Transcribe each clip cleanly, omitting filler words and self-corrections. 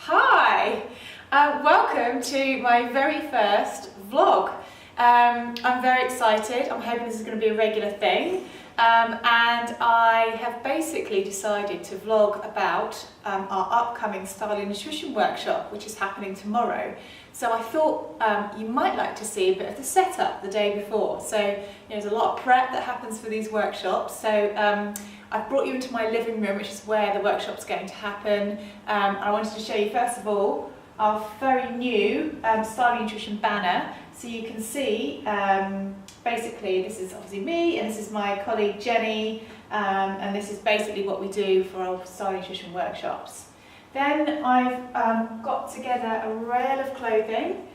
Hi! Welcome to my very first vlog. I'm very excited. I'm hoping this is going to be a regular thing. And I have basically decided to vlog about our upcoming Style and Nutrition workshop, which is happening tomorrow. So I thought you might like to see a bit of the setup the day before. So there's a lot of prep that happens for these workshops. So I've brought you into my living room, which is where the workshop's going to happen. I wanted to show you first of all our very new Style and Nutrition banner. So you can see, basically this is obviously me and this is my colleague Jenny, and this is basically what we do for our Style and Nutrition workshops. Then I've got together a rail of clothing.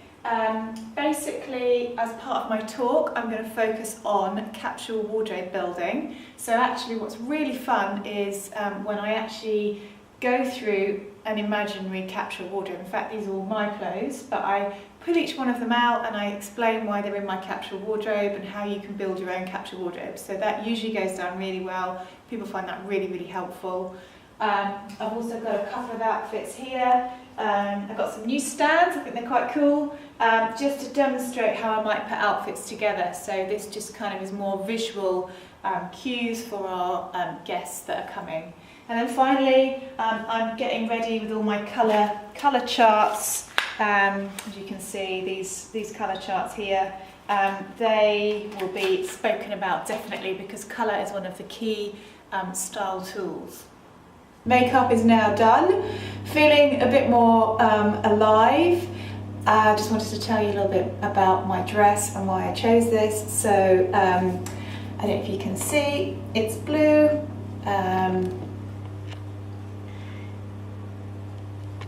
Basically, as part of my talk, I'm going to focus on capsule wardrobe building. So actually what's really fun is when I actually go through an imaginary capsule wardrobe. In fact, these are all my clothes, but I pull each one of them out and I explain why they're in my capsule wardrobe and how you can build your own capsule wardrobe. So that usually goes down really well. People find that really, really helpful. I've also got a couple of outfits here. I've got some new stands, I think they're quite cool, just to demonstrate how I might put outfits together. So this just kind of is more visual cues for our guests that are coming. And then finally, I'm getting ready with all my colour charts. As you can see, these colour charts here, they will be spoken about definitely because colour is one of the key style tools. Makeup is now done, feeling a bit more alive. I just wanted to tell you a little bit about my dress and why I chose this. So I don't know if you can see, it's blue.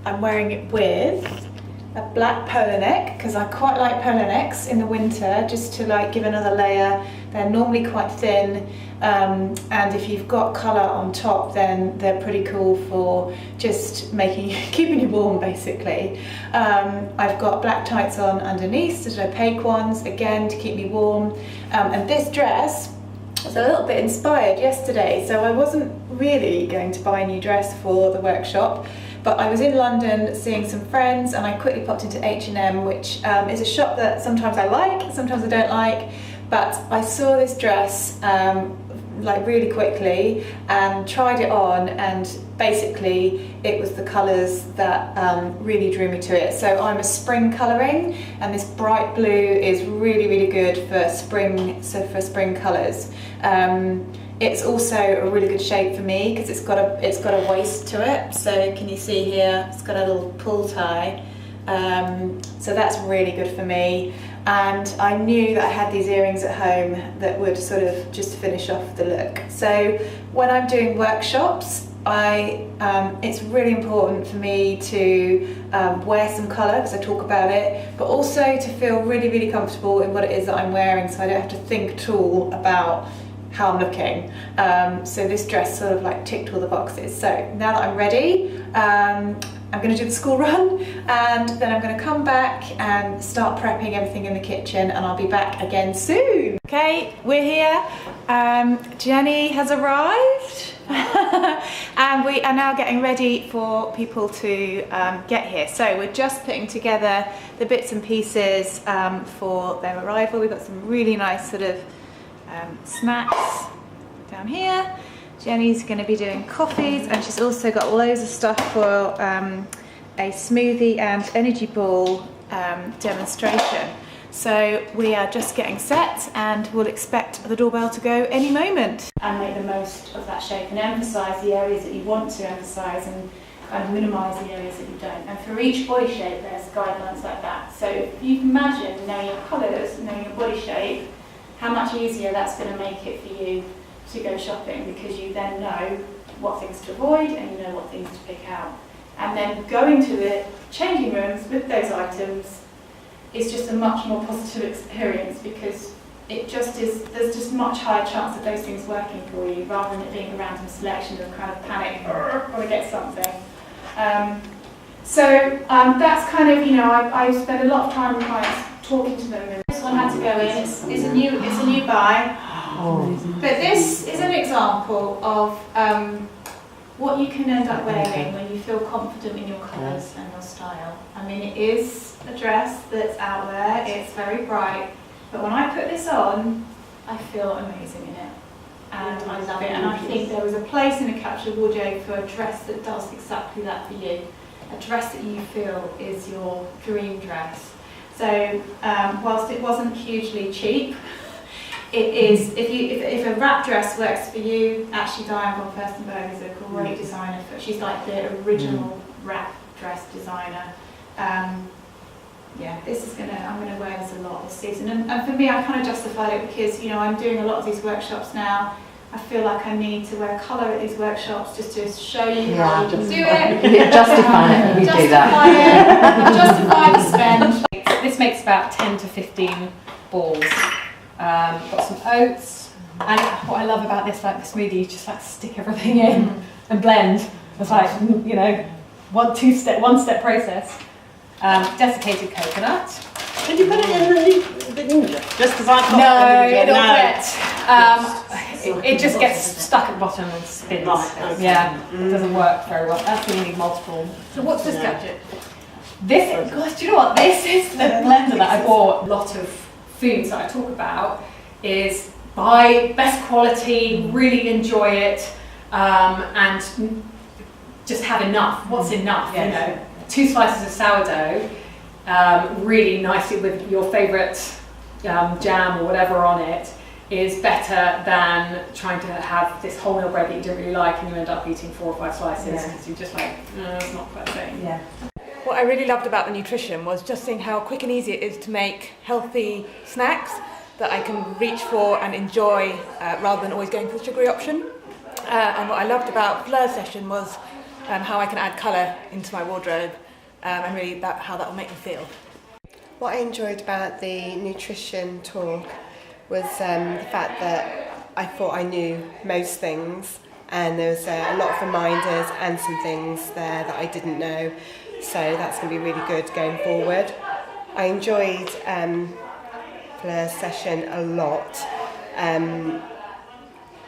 I'm wearing it with a black polo neck because I quite like polo necks in the winter just to like give another layer. They're normally quite thin, and if you've got colour on top then they're pretty cool for just keeping you warm basically. I've got black tights on underneath, such opaque ones, again to keep me warm, and this dress was a little bit inspired yesterday, so I wasn't really going to buy a new dress for the workshop. But I was in London seeing some friends and I quickly popped into H&M, which is a shop that sometimes I like, sometimes I don't like. But I saw this dress like really quickly and tried it on, and basically it was the colours that really drew me to it. So I'm a spring colouring, and this bright blue is really, really good for spring. So for spring colours. It's also a really good shape for me because it's got a waist to it. So can you see here? It's got a little pull tie. So that's really good for me. And I knew that I had these earrings at home that would sort of just finish off the look. So when I'm doing workshops, it's really important for me to wear some colour because I talk about it, but also to feel really, really comfortable in what it is that I'm wearing, so I don't have to think at all about how I'm looking. So this dress sort of like ticked all the boxes. So now that I'm ready, I'm going to do the school run, and then I'm going to come back and start prepping everything in the kitchen, and I'll be back again soon. Okay, we're here. Jenny has arrived and we are now getting ready for people to get here. So we're just putting together the bits and pieces for their arrival. We've got some really nice sort of snacks down here. Jenny's going to be doing coffees, and she's also got loads of stuff for a smoothie and energy ball demonstration. So we are just getting set, and we'll expect the doorbell to go any moment. And make the most of that shape and emphasise the areas that you want to emphasise and minimise the areas that you don't. And for each body shape there's guidelines like that. So if you can imagine knowing your colours, knowing your body shape, how much easier that's going to make it for you to go shopping, because you then know what things to avoid and you know what things to pick out. And then going to the changing rooms with those items is just a much more positive experience, because there's just much higher chance of those things working for you rather than it being a random selection of kind of panic, got to get something. So that's kind of, I spend a lot of time with clients talking to them. This one had to go in. It's a new buy. But this is an example of what you can end up wearing when you feel confident in your colours and your style. I mean, it is a dress that's out there, it's very bright, but when I put this on, I feel amazing in it. And I love it, and I think there is a place in a capsule wardrobe for a dress that does exactly that for you. A dress that you feel is your dream dress. So whilst it wasn't hugely cheap, it is, if a wrap dress works for you, actually Diane von Furstenberg is a great designer. She's like the original wrap dress designer. Yeah, I'm gonna wear this a lot this season, and for me, I kind of justified it because, you know, I'm doing a lot of these workshops now. I feel like I need to wear colour at these workshops just to show you how you can do it. Justify it. We do that. Justify the spend. This makes about 10 to 15 balls. Got some oats, and what I love about this, like the smoothie, you just like stick everything in and blend. It's like, you know, one step process. Desiccated coconut. Did you put it in the ninja? Just because I've got no, the it'll get, it just gets stuck at the bottom and spins. Right, okay. Yeah, it doesn't work very well. That's when you need multiple. So what's this gadget? This, gosh, do you know what? This is the blender that I bought. A lot of foods that I talk about is buy best quality, really enjoy it, and just have enough. What's enough? Yes. You know, 2 slices of sourdough, really nicely with your favourite jam or whatever on it, is better than trying to have this wholemeal bread that you don't really like and you end up eating 4 or 5 slices because you're just like, it's not quite the same. Yeah. What I really loved about the nutrition was just seeing how quick and easy it is to make healthy snacks that I can reach for and enjoy rather than always going for the sugary option. And what I loved about Fleur's session was how I can add colour into my wardrobe and really how that will make me feel. What I enjoyed about the nutrition talk was the fact that I thought I knew most things, and there was a lot of reminders and some things there that I didn't know, so that's going to be really good going forward. I enjoyed Fleur's session a lot,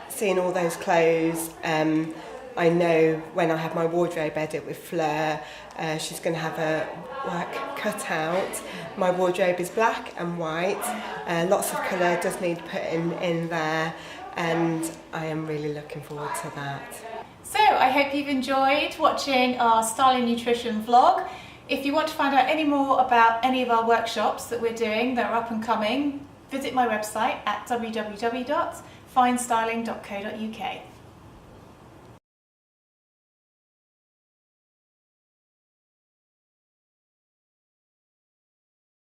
seeing all those clothes. I know when I have my wardrobe edit with Fleur, she's going to have her work cut out. My wardrobe is black and white. Lots of colour does need put in there, and I am really looking forward to that. So I hope you've enjoyed watching our Styling Nutrition vlog. If you want to find out any more about any of our workshops that we're doing that are up and coming, visit my website at www.finestyling.co.uk.